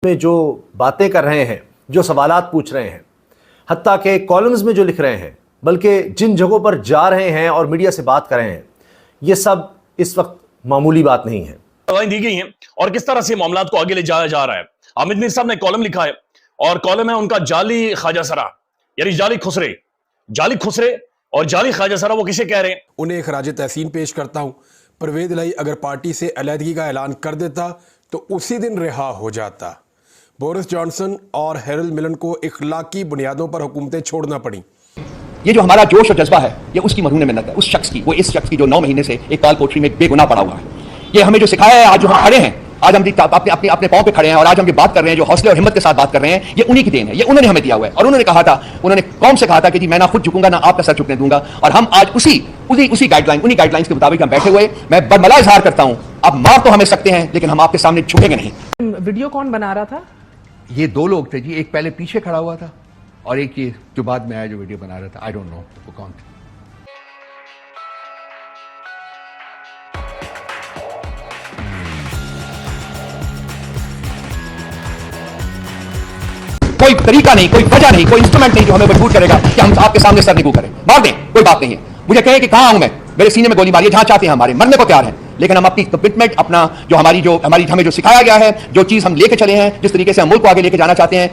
میں جو باتیں کر رہے ہیں، جو سوالات پوچھ رہے ہیں، حتیٰ کہ کالمز میں جو لکھ رہے ہیں، بلکہ جن جگہوں پر جا رہے ہیں اور میڈیا سے بات کر رہے ہیں، یہ سب اس وقت معمولی بات نہیں ہے۔ دی گئی ہیں اور کس طرح سے معاملات کو آگے لے جایا جا رہا ہے۔ حامد میر صاحب نے کالم لکھا ہے اور کالم ہے ان کا جعلی خواجہ سرا، یعنی جعلی خسرے اور جعلی خواجہ سرا وہ کسے کہہ رہے ہیں؟ انہیں خراج تحسین پیش کرتا ہوں۔ پرویز الہی اگر پارٹی سے علیحدگی کا اعلان کر دیتا تو اسی دن رہا ہو جاتا۔ بورس جانسن اور ہیرل ملن کو اخلاقی بنیادوں پر حکومتیں چھوڑنا پڑیں۔ یہ جو ہمارا جوش اور جذبہ ہے یہ اس کی مرہون منت ہے، اس شخص کی، وہ اس شخص کی جو 9 مہینے سے ایک کال کوٹری میں بے گناہ پڑا ہوا ہے۔ یہ ہمیں جو سکھایا ہے، آج جو ہم کھڑے ہیں، آج ہم اپنے پاؤں پہ کھڑے ہیں اور آج ہم یہ بات کر رہے ہیں، جو حوصلے اور ہمت کے ساتھ بات کر رہے ہیں، یہ انہی کی دین ہے، یہ انہوں نے ہمیں دیا ہوا ہے۔ اور انہوں نے کہا تھا، انہوں نے قوم سے کہا تھا کہ جی میں نہ خود جھکوں گا نہ آپ کا سر جھکنے دوں گا، اور ہم آج انہی گائیڈ لائنز کے مطابق ہم بیٹھے ہوئے۔ میں برملا اظہار کرتا ہوں، اب مار تو ہمیں سکتے ہیں لیکن ہم آپ کے سامنے جھکیں گے نہیں۔ ویڈیو کون بنا رہا تھا؟ یہ 2 لوگ تھے جی، ایک پہلے پیچھے کھڑا ہوا تھا اور ایک یہ جو بعد میں آیا جو ویڈیو بنا رہا تھا، آئی ڈونٹ نو وہ کون تھا۔ کوئی طریقہ نہیں، کوئی وجہ نہیں، کوئی انسٹرومنٹ نہیں جو ہمیں مجبور کرے گا کہ ہم آپ کے سامنے سر نگو کریں۔ مار دیں، کوئی بات نہیں ہے۔ مجھے کہیں کہ کہاں ہوں میں، میرے سینے میں گولی ماری، جہاں چاہتے ہیں ہمارے مرنے کو تیار ہیں، لیکن ہم اپنی کمٹمنٹ، اپنا جو ہمیں جو سکھایا گیا ہے، جو چیز ہم لے کے چلے ہیں، جس طریقے سے ہم ملک کو آگے لے کے جانا چاہتے ہیں،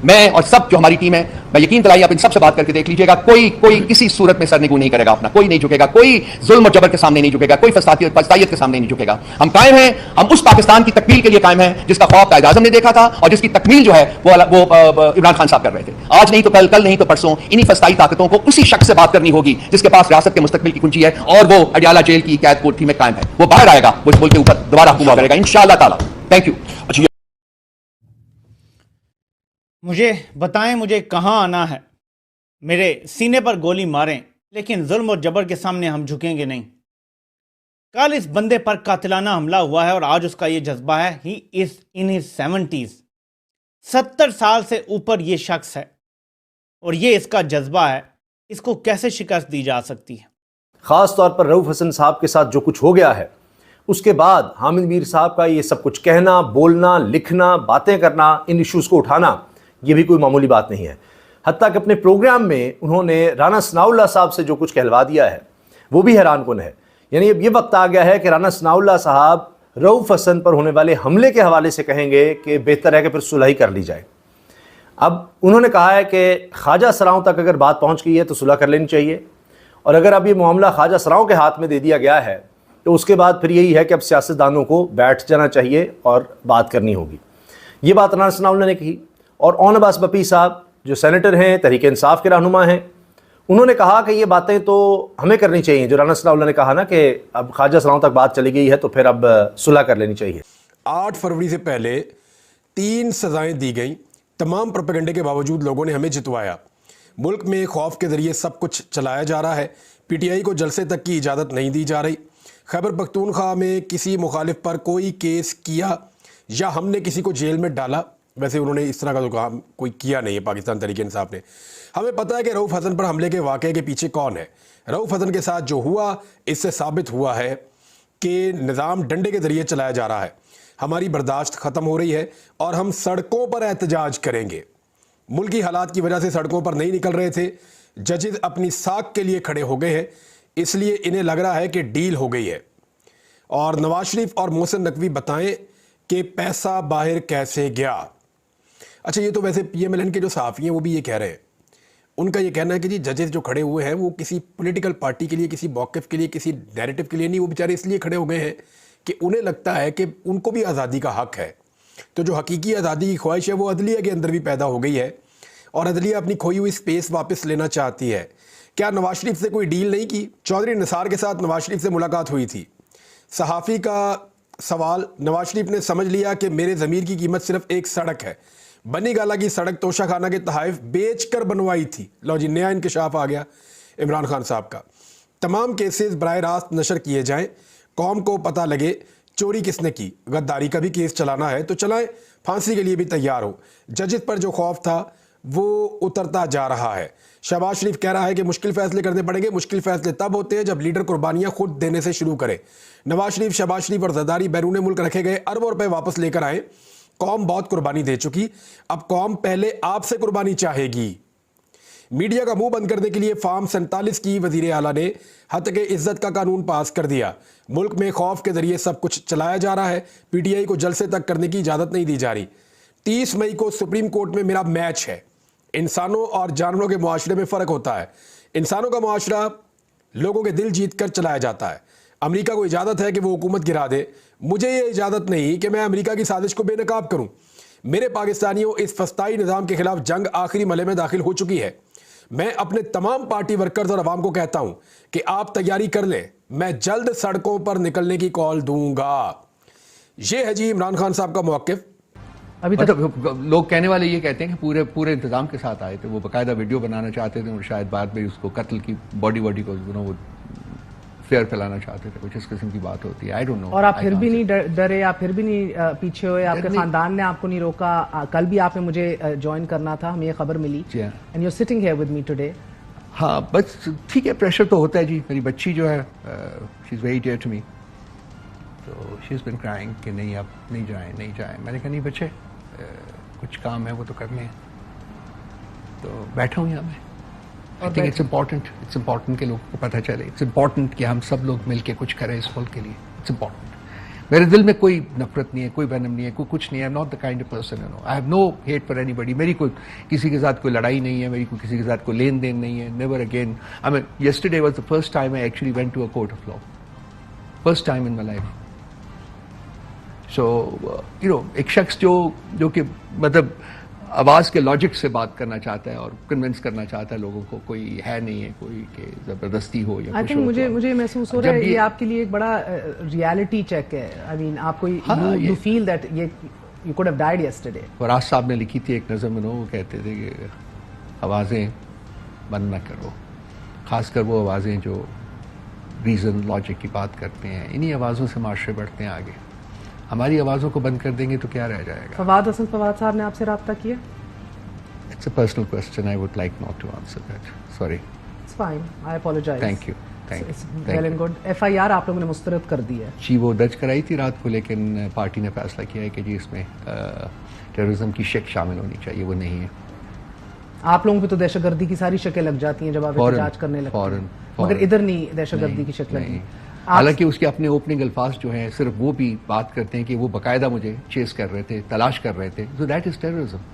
میں اور سب جو ہماری ٹیم ہے، میں یقین دلائی آپ ان سب سے بات کر کے دیکھ لیجیے گا، کوئی کسی صورت میں سرنگو نہیں کرے گا اپنا، کوئی نہیں جھکے گا، کوئی ظلم اور جبر کے سامنے نہیں جھکے گا، کوئی فسادیت کے سامنے نہیں جھکے گا۔ ہم قائم ہیں، ہم اس پاکستان کی تکمیل کے لیے قائم ہیں جس کا خواب قائد اعظم نے دیکھا تھا اور جس کی تکمیل جو ہے وہ عمران خان صاحب کر رہے تھے۔ آج نہیں تو کل نہیں تو پرسوں انہی فسطائی طاقتوں کو اسی شخص سے بات کرنی ہوگی جس کے پاس ریاست کے مستقبل کی کنجی ہے اور وہ اڈیالہ جیل کی قید کوٹھی میں قائم ہے۔ وہ باہر آئے گا، وہ اس ملک کے اوپر دوبارہ حکومت کرے گا انشاءاللہ تعالی۔ Thank you. مجھے بتائیں مجھے کہاں آنا ہے، میرے سینے پر گولی ماریں لیکن ظلم اور جبر کے سامنے ہم جھکیں گے نہیں۔ کل اس بندے پر قاتلانہ حملہ ہوا ہے اور آج اس کا یہ جذبہ ہے، ہی از ان ہز 70s، 70 سال سے اوپر یہ شخص ہے اور یہ اس کا جذبہ ہے، اس کو کیسے شکست دی جا سکتی ہے؟ خاص طور پر رؤوف حسن صاحب کے ساتھ جو کچھ ہو گیا ہے، اس کے بعد حامد میر صاحب کا یہ سب کچھ کہنا، بولنا، لکھنا، باتیں کرنا، ان ایشوز کو اٹھانا، یہ بھی کوئی معمولی بات نہیں ہے۔ حتیٰ کہ اپنے پروگرام میں انہوں نے رانا ثناء اللہ صاحب سے جو کچھ کہلوا دیا ہے وہ بھی حیران کن ہے۔ یعنی اب یہ وقت آ گیا ہے کہ رانا ثناء اللہ صاحب رؤوف حسن پر ہونے والے حملے کے حوالے سے کہیں گے کہ بہتر ہے کہ پھر صلح ہی کر لی جائے۔ اب انہوں نے کہا ہے کہ خواجہ سراؤں تک اگر بات پہنچ گئی ہے تو صلح کر لینی چاہیے، اور اگر اب یہ معاملہ خواجہ سراؤں کے ہاتھ میں دے دیا گیا ہے تو اس کے بعد پھر یہی ہے کہ اب سیاستدانوں کو بیٹھ جانا چاہیے اور بات کرنی ہوگی۔ یہ بات رانا ثناء اللہ نے کہی۔ اور اون عباس بپی صاحب جو سینیٹر ہیں، تحریک انصاف کے رہنما ہیں، انہوں نے کہا کہ یہ باتیں تو ہمیں کرنی چاہیے، جو رانا ثناء اللہ نے کہا نا کہ اب خواجہ سراؤں تک بات چلی گئی ہے تو پھر اب صلح کر لینی چاہیے۔ 8 فروری سے پہلے 3 سزائیں دی گئیں، تمام پروپیگنڈے کے باوجود لوگوں نے ہمیں جتوایا۔ ملک میں خوف کے ذریعے سب کچھ چلایا جا رہا ہے، پی ٹی آئی کو جلسے تک کی اجازت نہیں دی جا رہی۔ خیبر پختونخوا میں کسی مخالف پر کوئی کیس کیا یا ہم نے کسی کو جیل میں ڈالا، ویسے انہوں نے اس طرح کا تو کام کوئی کیا نہیں ہے پاکستان تحریک انصاف نے۔ ہمیں پتہ ہے کہ رؤوف حسن پر حملے کے واقعے کے پیچھے کون ہے۔ رؤوف حسن کے ساتھ جو ہوا اس سے ثابت ہوا ہے کہ نظام ڈنڈے کے ذریعے چلایا جا رہا ہے۔ ہماری برداشت ختم ہو رہی ہے اور ہم سڑکوں پر احتجاج کریں گے۔ ملکی حالات کی وجہ سے سڑکوں پر نہیں نکل رہے تھے، ججز اپنی ساکھ کے لیے کھڑے ہو گئے ہیں، اس لیے انہیں لگ رہا ہے کہ ڈیل ہو گئی ہے۔ اور نواز شریف اور محسن نقوی بتائیں کہ پیسہ باہر کیسے گیا۔ اچھا، یہ تو ویسے پی ایم ایل این کے جو صحافی ہیں وہ بھی یہ کہہ رہے ہیں، ان کا یہ کہنا ہے کہ جی ججز جو کھڑے ہوئے ہیں وہ کسی پولیٹیکل پارٹی کے لیے، کسی موقف کے لیے، کسی نیریٹو کے لیے نہیں، وہ بیچارے اس لیے کھڑے ہو گئے ہیں کہ انہیں لگتا ہے کہ ان کو بھی آزادی کا حق ہے۔ تو جو حقیقی آزادی کی خواہش ہے وہ عدلیہ کے اندر بھی پیدا ہو گئی ہے اور عدلیہ اپنی کھوئی ہوئی سپیس واپس لینا چاہتی ہے۔ کیا نواز شریف سے کوئی ڈیل نہیں کی؟ چودھری نثار کے ساتھ نواز شریف سے ملاقات ہوئی تھی۔ صحافی کا سوال، نواز شریف نے سمجھ لیا کہ میرے ضمیر کی قیمت صرف ایک سڑک ہے، بنی گالہ کی سڑک توشہ خانہ کے تحائف بیچ کر بنوائی تھی۔ لو جی، نیا انکشاف آ گیا عمران خان صاحب کا۔ تمام کیسز براہ راست نشر کیے جائیں، قوم کو پتہ لگے چوری کس نے کی۔ غداری کا بھی کیس چلانا ہے تو چلائیں، پھانسی کے لیے بھی تیار ہو۔ ججز پر جو خوف تھا وہ اترتا جا رہا ہے۔ شہباز شریف کہہ رہا ہے کہ مشکل فیصلے کرنے پڑیں گے۔ مشکل فیصلے تب ہوتے ہیں جب لیڈر قربانیاں خود دینے سے شروع کرے۔ نواز شریف، شہباز شریف اور زرداری بیرون ملک رکھے گئے اربوں روپے واپس لے کر آئے قوم بہت قربانی دے چکی, اب قوم پہلے آپ سے قربانی چاہے گی. میڈیا کا منہ بند کرنے کے لیے فارم 47 کی وزیر اعلیٰ نے حتک عزت کا قانون پاس کر دیا. ملک میں خوف کے ذریعے سب کچھ چلایا جا رہا ہے, پی ٹی آئی کو جلسے تک کرنے کی اجازت نہیں دی جا رہی. 30 مئی کو سپریم کورٹ میں میرا میچ ہے. انسانوں اور جانوروں کے معاشرے میں فرق ہوتا ہے. انسانوں کا معاشرہ لوگوں کے دل جیت کر چلایا جاتا ہے. امریکہ کو اجازت ہے کہ وہ حکومت گرا دے, مجھے یہ اجازت نہیں کہ میں امریکہ کی سازش کو بے نقاب کروں. میرے پاکستانیوں, اس فسطائی نظام کے خلاف جنگ آخری مرحلے میں داخل ہو چکی ہے. میں اپنے تمام پارٹی ورکرز اور عوام کو کہتا ہوں کہ آپ تیاری کر لیں, میں جلد سڑکوں پر نکلنے کی کال دوں گا. یہ ہے جی عمران خان صاحب کا موقف. ابھی تک لوگ کہنے والے یہ کہتے ہیں کہ پورے انتظام کے ساتھ آئے تھے, وہ باقاعدہ ویڈیو بنانا چاہتے تھے اور شاید بعد میں اس کو قتل کی باڈی کو وہ فیئر پھیلانا چاہتے تھے, کچھ اس قسم کی بات ہوتی ہے. I don't know. اور آپ پھر بھی نہیں ڈرے, آپ پھر بھی نہیں پیچھے ہوئے, آپ کے خاندان نے آپ کو نہیں روکا. کل بھی آپ نے مجھے جوائن کرنا تھا, ہمیں یہ خبر ملی. And you are sitting here with me today. ہاں بس ٹھیک ہے, پریشر تو ہوتا ہے جی. میری بچی جو ہے she is very dear to me, تو شی از بین کرائنگ کہ نہیں اب نہیں جائیں. میں نے کہا نہیں بچے, کچھ کام ہے وہ تو کرنے ہیں, تو بیٹھا ہوں یہاں میں. I think it's important کہ لوگوں کو پتہ چلے. It's important کہ ہم سب لوگ مل کے کچھ کریں اس ملک کے لیے. It's important. میرے دل میں کوئی نفرت نہیں ہے, کوئی وینم نہیں ہے, کوئی کچھ نہیں ہے. I'm not the kind of person, you know. I have no hate for anybody. میری کوئی کسی کے ساتھ کوئی لڑائی نہیں ہے, میری کوئی کسی کے ساتھ کوئی لین دین نہیں ہے. Never again. I mean, yesterday was the first time I actually went to a court of law. First time in my life. So, you know, ایک شخص جو کہ مطلب آواز کے لاجک سے بات کرنا چاہتا ہے اور کنونس کرنا چاہتا ہے لوگو کو, کوئی ہے نہیں ہے کوئی کہ زبردستی ہو یا آئی تھنک مجھے محسوس ہو رہا ہے یہ آپ کے لیے ایک بڑا ریالٹی چیک ہے. آئی مین آپ کو you feel that you could have died yesterday. Faraz صاحب نے لکھی تھی ایک نظم, وہ کہتے تھے کہ آوازیں بند نہ کرو, خاص کر وہ آوازیں جو ریزن لاجک کی بات کرتے ہیں. انہی آوازوں سے معاشرے بڑھتے ہیں آگے. ہماری آوازوں کو بند کر دیں گے تو کیا رہ جائے گا. فواد حسن فواد صاحب نے آپ سے رابطہ کیا؟ It's a personal question. I would like not to answer that. Sorry. It's fine. I apologize. Thank you. It's well and good. FIR آپ لوگوں نے مسترد کر دی ہے. جی وہ درج کرائی تھی رات کو, لیکن پارٹی نے فیصلہ کیا ہے کہ جی اس میں ٹیررزم کی شک شامل ہونی چاہیے, وہ نہیں ہے. آپ لوگوں پہ تو دہشت گردی کی ساری شکیں لگ جاتی ہیں جب آپ احتجاج کرنے لگتے ہیں, مگر ادھر نہیں دہشت گردی کی شک لگی. حالانکہ اس کے اپنے اوپننگ الفاظ جو ہیں صرف وہ بھی بات کرتے ہیں کہ وہ باقاعدہ مجھے چیز کر رہے تھے, تلاش کر رہے تھے. So that is terrorism.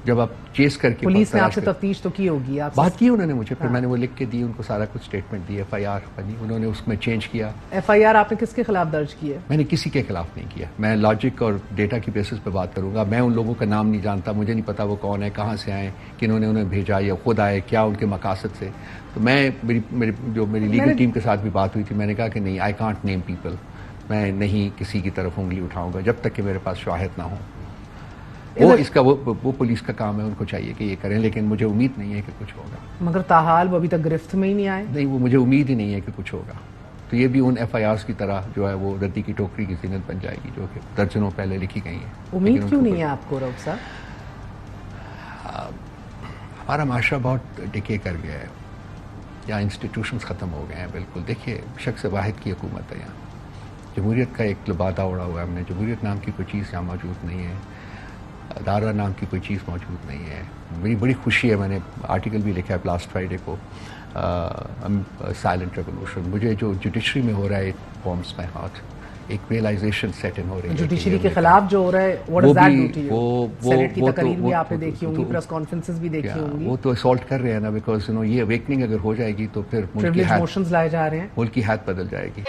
جب آپ چیز کر کے پولیس نے آپ سے تفتیش تو کی ہوگی, آپ بات کی انہوں نے مجھے, پھر میں نے وہ لکھ کے دی ان کو, سارا کچھ اسٹیٹمنٹ دی, FIR بنی, انہوں نے اس میں چینج کیا. FIR آپ نے کس کے خلاف درج کی ہے؟ میں نے کسی کے خلاف نہیں کیا. میں لاجک اور ڈیٹا کی بیسس پہ بات کروں گا. میں ان لوگوں کا نام نہیں جانتا, مجھے نہیں پتا وہ کون ہے, کہاں سے آئے, کنہوں نے انہیں بھیجا یا خود آئے, کیا ان کے مقاصد سے. تو میں میری لیگل ٹیم کے ساتھ بھی بات ہوئی تھی, میں نے کہا کہ نہیں, آئی کانٹ نیم پیپل. میں نہیں کسی کی طرف انگلی اٹھاؤں گا جب تک کہ میرے پاس شواہد نہ ہو. وہ اس کا وہ پولیس کا کام ہے, ان کو چاہیے کہ یہ کریں, لیکن مجھے امید نہیں ہے کہ کچھ ہوگا. مگر تاحال وہ ابھی تک گرفت میں ہی نہیں آئے. نہیں, وہ مجھے امید ہی نہیں ہے کہ کچھ ہوگا. تو یہ بھی ان FIRs کی طرح جو ہے وہ ردی کی ٹوکری کی زینت بن جائے گی جو کہ درجنوں پہلے لکھی گئی ہیں. امید کیوں نہیں ہے آپ کو رؤف صاحب؟ ہمارا معاشرہ بہت ڈکے کر گیا ہے, یہاں انسٹیٹیوشنز ختم ہو گئے ہیں بالکل. دیکھیے, شخص واحد کی حکومت ہے یہاں, جمہوریت کا ایک لبادہ اڑا ہوا ہے. ہم نے جمہوریت نام کی کوئی چیز یہاں موجود نہیں ہے, ادارہ نام کی کوئی چیز موجود نہیں ہے. میری بڑی خوشی ہے, میں نے آرٹیکل بھی لکھا ہے لاسٹ فرائیڈے کو, سائلنٹ ریولوشن. مجھے جو جوڈیشری میں ہو رہا ہے فارمز مائی ہارٹ, ایک ریئلائزیشن سیٹ ان ہو رہی ہے. جوڈیشری کے خلاف جو ہو رہا ہے, what does that do to you? Senate کی تقاریر بھی آپ نے دیکھی ہوں گی, پریس کانفرنسز بھی دیکھی ہوں گی. وہ تو اسالٹ کر رہے ہیں نا, بیکاز یہ اویکننگ اگر ہو جائے گی تو پھر پریویلیج موشنز لائے جا رہے ہیں, ملک کی حالت بدل جائے گی.